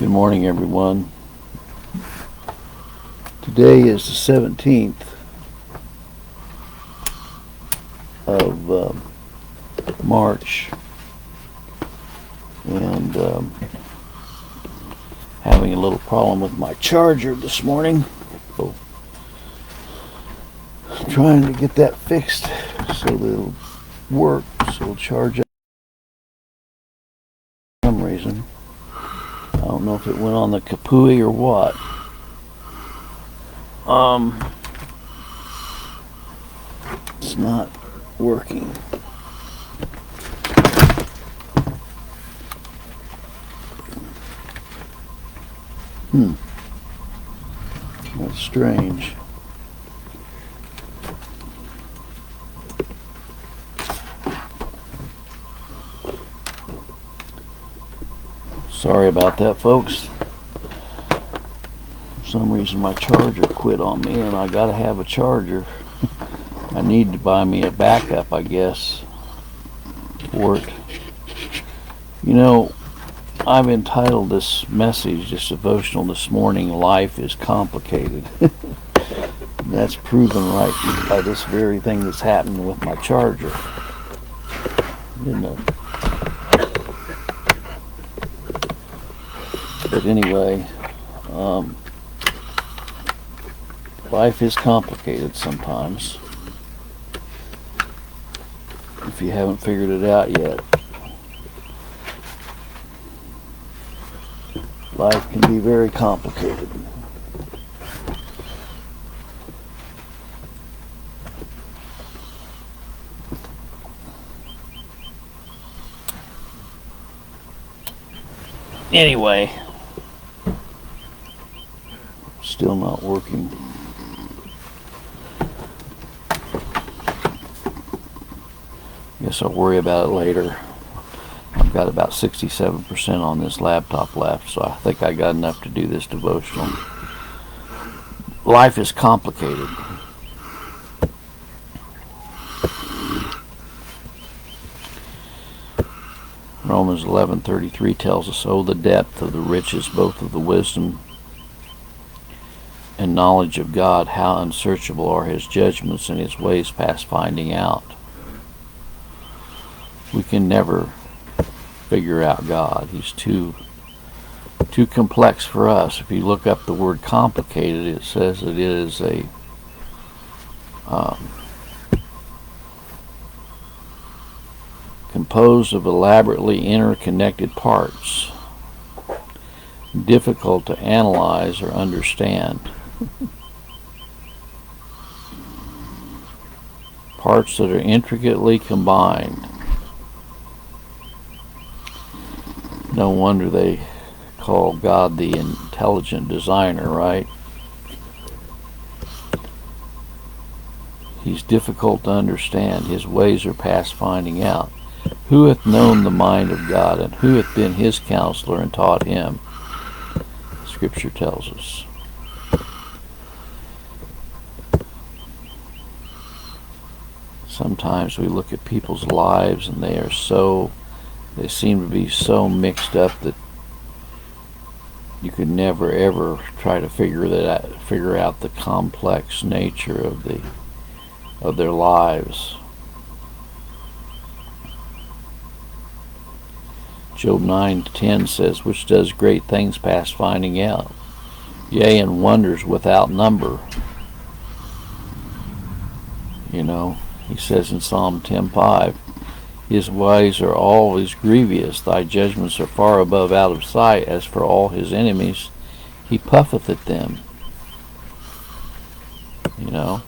Good morning, everyone. Today is the 17th of March, and having a little problem with my charger this morning. So I'm trying to get that fixed so that it'll work, so it'll charge up for some reason. I don't know if it went on the kapooey or what. It's not working. That's strange. Sorry about that, folks. For some reason my charger quit on me, and I gotta have a charger. I need to buy me a backup, I guess, for it. You know, I've entitled this message, this devotional this morning, Life is Complicated. That's proven right by this very thing that's happening with my charger. Isn't it? But anyway, life is complicated sometimes, if you haven't figured it out yet. Life can be very complicated. Anyway, still not working. Guess I'll worry about it later. I've got about 67% on this laptop left, so I think I got enough to do this devotional. Life is complicated. Romans 11:33 tells us, "Oh, the depth of the riches, both of the wisdom and knowledge of God, how unsearchable are his judgments and his ways past finding out." We can never figure out God. He's too complex for us. If you look up the word complicated, it says it is a composed of elaborately interconnected parts, difficult to analyze or understand. Parts that are intricately combined. No wonder they call God the intelligent designer, right? He's difficult to understand. His ways are past finding out. Who hath known the mind of God, and who hath been his counselor and taught him? Scripture tells us. Sometimes we look at people's lives and they seem to be so mixed up that you could never ever try to figure out the complex nature of their lives. Job 9:10 says, "Which does great things past finding out, yea, and wonders without number." You know, he says in Psalm 10:5, "His ways are always grievous, thy judgments are far above out of sight. As for all his enemies, he puffeth at them." You know?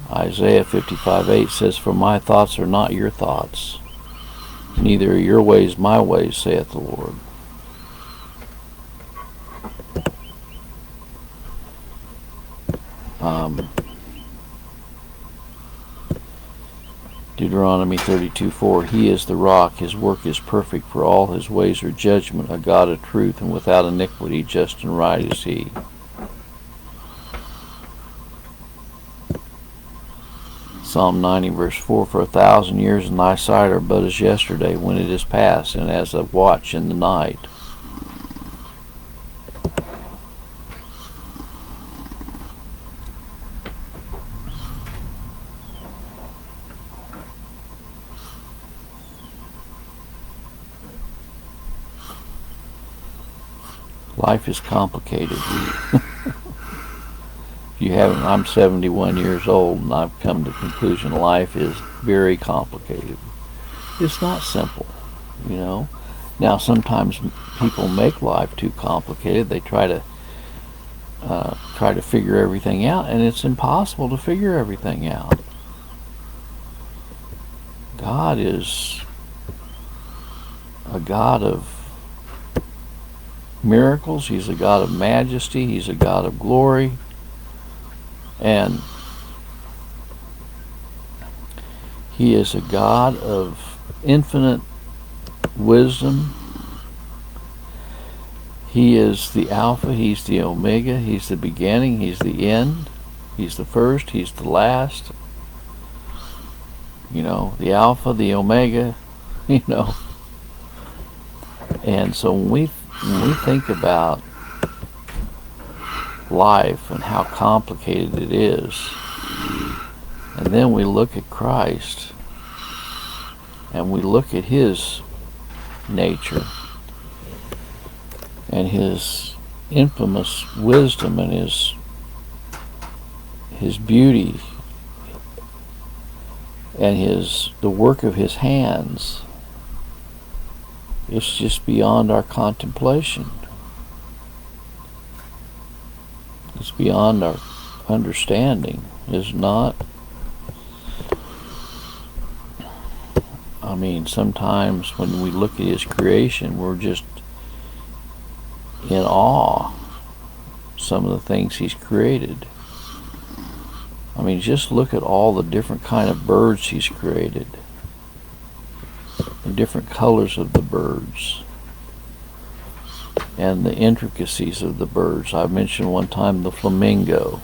Isaiah 55:8 says, "For my thoughts are not your thoughts, neither are your ways my ways, saith the Lord." Deuteronomy 32:4, "He is the rock, his work is perfect, for all his ways are judgment, a God of truth, and without iniquity, just and right is he." Psalm 90 verse 4, for 1,000 years in thy sight are but as yesterday when it is past, and as a watch in the night. Life is complicated. You haven't, I'm 71 years old, and I've come to the conclusion life is very complicated. It's not simple, you know. Now, sometimes people make life too complicated. They try to figure everything out, and it's impossible to figure everything out. God is a God of miracles. He's a God of majesty. He's a God of glory. And He is a God of infinite wisdom. He is the Alpha, He's the Omega, He's the beginning, He's the end, He's the first, He's the last. You know, the Alpha, the Omega, you know. And so when we think about life and how complicated it is, and then we look at Christ and we look at His nature and His infamous wisdom and His beauty and the work of His hands, it's just beyond our contemplation. It's beyond our understanding, is not. I mean, sometimes when we look at His creation, we're just in awe. Some of the things He's created. I mean, just look at all the different kind of birds He's created. The different colors of the birds. And the intricacies of the birds. I mentioned one time the flamingo.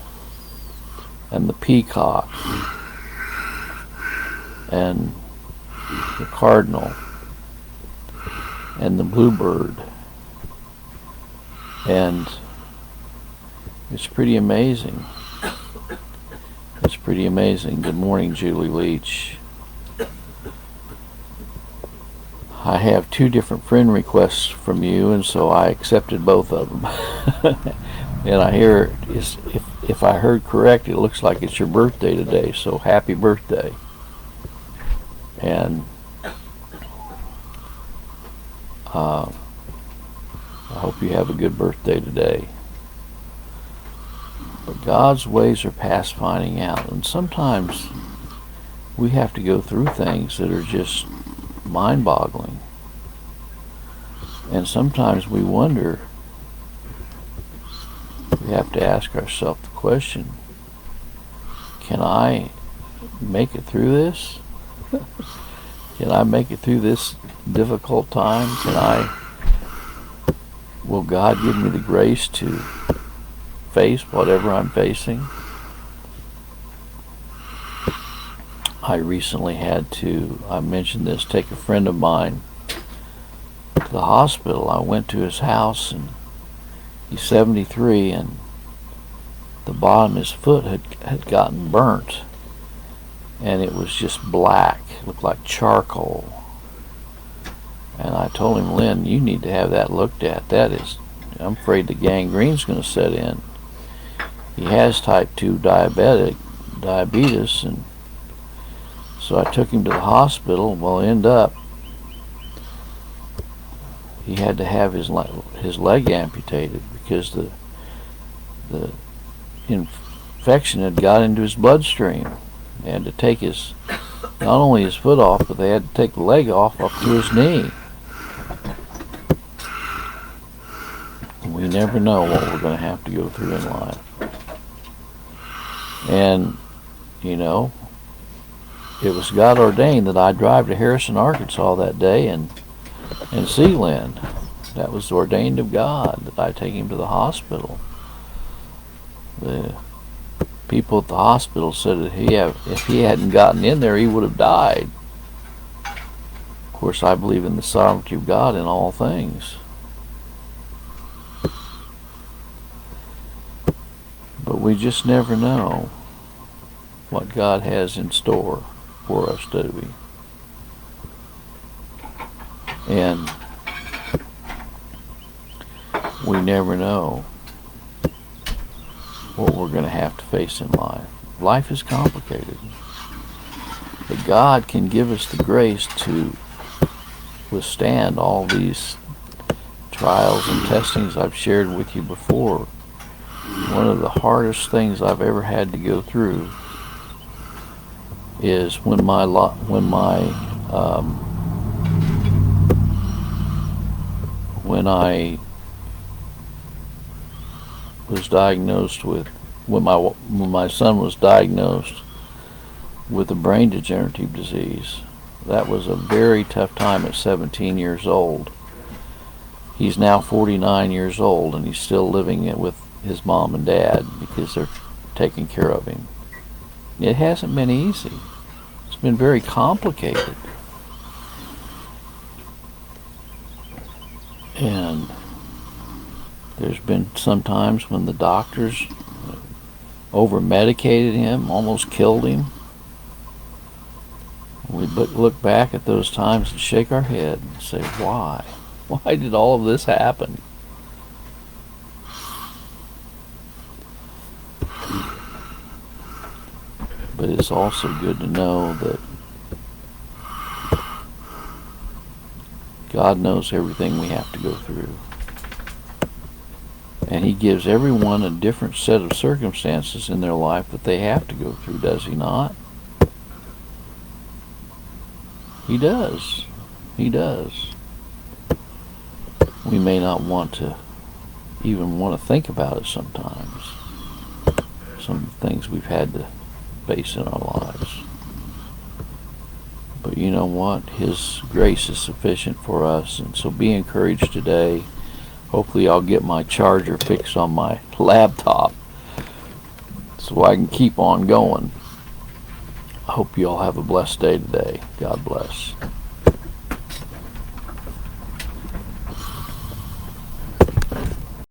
And the peacock. And the cardinal. And the bluebird. And it's pretty amazing. It's pretty amazing. Good morning, Julie Leach. I have 2 different friend requests from you, and so I accepted both of them. And I hear, if I heard correct, it looks like it's your birthday today, so happy birthday. And I hope you have a good birthday today. But God's ways are past finding out, and sometimes we have to go through things that are just mind-boggling. And sometimes we wonder, we have to ask ourselves the question, can I make it through this? Can I make it through this difficult time? Will God give me the grace to face whatever I'm facing? I recently had to, I mentioned this, take a friend of mine to the hospital. I went to his house, and he's 73, and the bottom of his foot had gotten burnt, and it was just black. It looked like charcoal. And I told him, Lynn, you need to have that looked at. I'm afraid the gangrene's going to set in. He has type 2 diabetes, and so I took him to the hospital. Well, end up, he had to have his leg amputated because the infection had got into his bloodstream. They had to take not only his foot off, but they had to take the leg off up to his knee. We never know what we're going to have to go through in life. And, you know, it was God ordained that I drive to Harrison, Arkansas that day and see Lynn. That was ordained of God, that I take him to the hospital. People at the hospital said that if he hadn't gotten in there, he would have died. Of course, I believe in the sovereignty of God in all things. But we just never know what God has in store for us, do we? And we never know what we're going to have to face in life. Life is complicated. But God can give us the grace to withstand all these trials and testings I've shared with you before. One of the hardest things I've ever had to go through is when I was diagnosed with when my son was diagnosed with a brain degenerative disease. That was a very tough time at 17 years old. He's now 49 years old, and he's still living it with his mom and dad because they're taking care of him. It hasn't been easy. It's been very complicated. And there's been some times when the doctors over-medicated him, almost killed him. We look back at those times and shake our head and say, why? Why did all of this happen? But it's also good to know that God knows everything we have to go through. And He gives everyone a different set of circumstances in their life that they have to go through, does He not? He does. He does. We may not even want to think about it sometimes. Some of the things we've had to face in our lives. But you know what? His grace is sufficient for us, and so be encouraged today. Hopefully I'll get my charger fixed on my laptop so I can keep on going. I hope you all have a blessed day today. God bless.